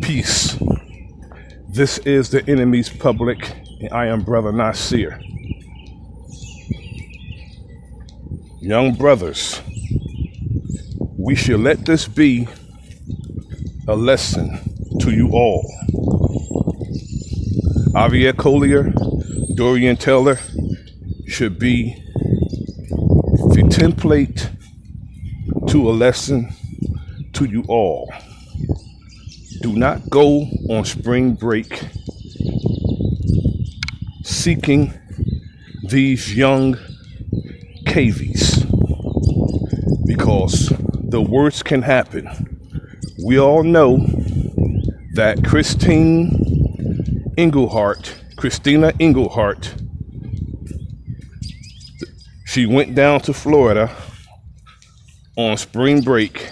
Peace. This is the enemy's public, and I am Bro.Nasir. Young brothers, we should let this be a lesson to you all. Javier Collier, Dorian Taylor should be the template to a lesson to you all. Do not go on spring break seeking these young cavies, because the worst can happen. We all know that Christina Englehart, she went down to Florida on spring break,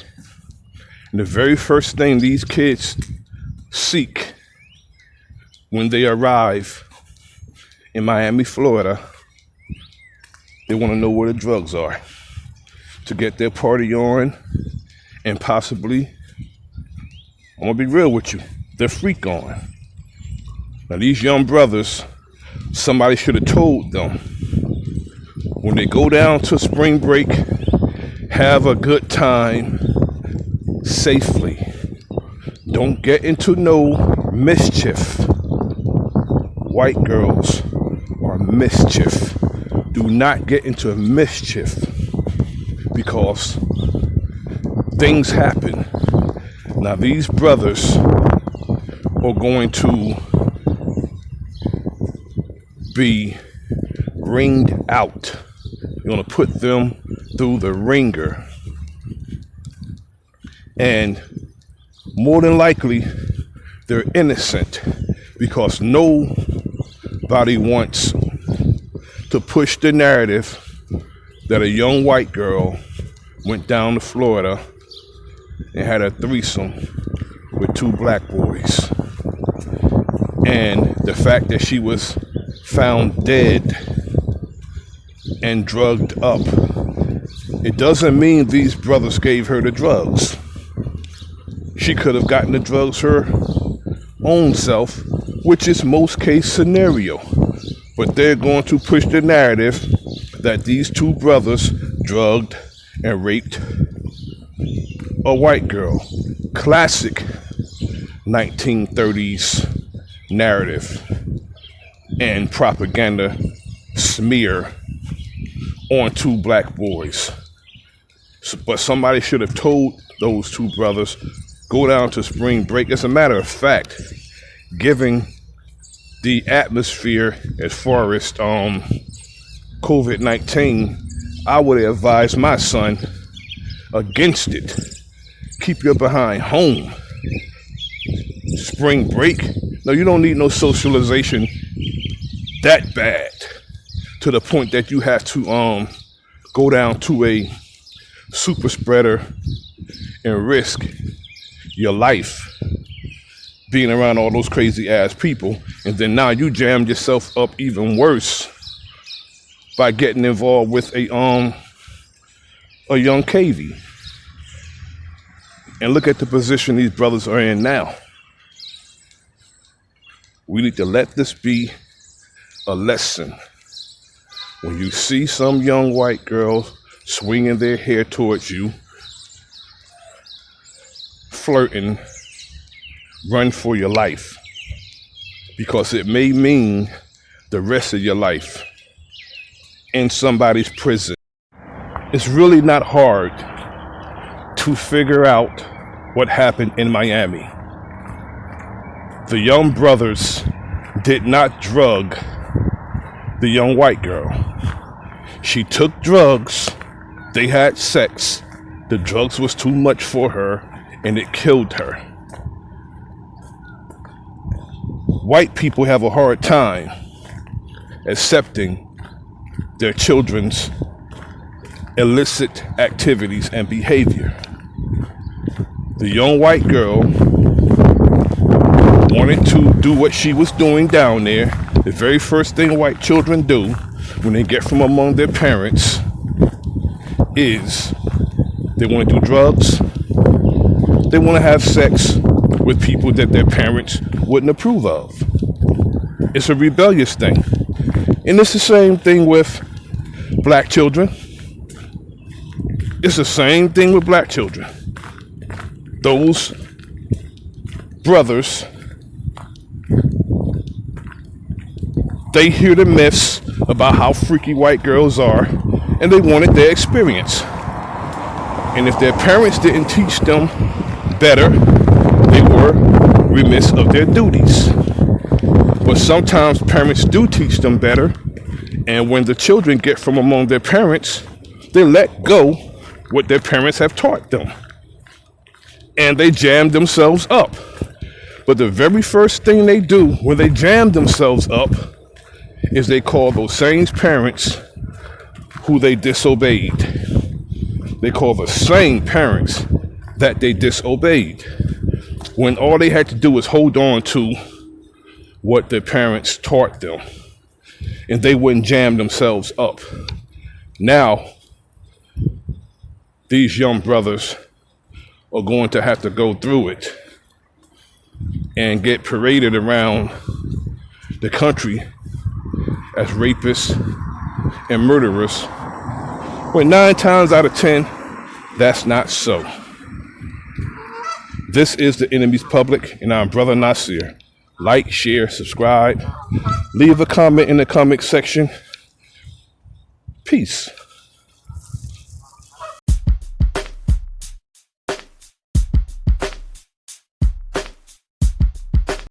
and the very first thing these kids seek when they arrive in Miami, Florida, they want to know where the drugs are to get their party on, and possibly, I'm gonna be real with you, their freak on. Now these young brothers, somebody should have told them, when they go down to spring break, have a good time safely. Don't get into no mischief. White girls are mischief. Do not get into mischief, because things happen. Now these brothers are going to be ringed out. You're going to put them through the ringer. And more than likely, they're innocent, because nobody wants to push the narrative that a young white girl went down to Florida and had a threesome with two black boys. And the fact that she was found dead and drugged up, it doesn't mean these brothers gave her the drugs. She could have gotten the drugs her own self, which is most case scenario. But they're going to push the narrative that these two brothers drugged and raped a white girl. Classic 1930s narrative and propaganda smear on two black boys. But somebody should have told those two brothers, go down to spring break. As a matter of fact, given the atmosphere as far as COVID-19, I would advise my son against it. Keep your behind home. Spring break? No, you don't need no socialization that bad to the point that you have to go down to a super spreader and risk your life being around all those crazy ass people. And then now you jammed yourself up even worse by getting involved with a young cavie. And look at the position these brothers are in now. We need to let this be a lesson. When you see some young white girls swinging their hair towards you, flirting, run for your life, because it may mean the rest of your life in somebody's prison. It's really not hard to figure out what happened in Miami. The young brothers did not drug the young white girl. She took drugs, they had sex, the drugs was too much for her, and it killed her. White people have a hard time accepting their children's illicit activities and behavior. The young white girl wanted to do what she was doing down there. The very first thing white children do when they get from among their parents is they want to do drugs, they want to have sex, with people that their parents wouldn't approve of. It's a rebellious thing. And it's the same thing with black children. It's the same thing with black children. Those brothers, they hear the myths about how freaky white girls are, and they wanted their experience. And if their parents didn't teach them better, they were remiss of their duties. But sometimes parents do teach them better, and when the children get from among their parents, they let go what their parents have taught them. And they jam themselves up. But the very first thing they do when they jam themselves up is they call those same parents who they disobeyed. They call the same parents that they disobeyed, when all they had to do was hold on to what their parents taught them, and they wouldn't jam themselves up. Now, these young brothers are going to have to go through it and get paraded around the country as rapists and murderers, when 9 times out of 10, that's not so. This is The Enemy's Public, and I'm Brother Nasir. Like, share, subscribe. Leave a comment in the comment section. Peace.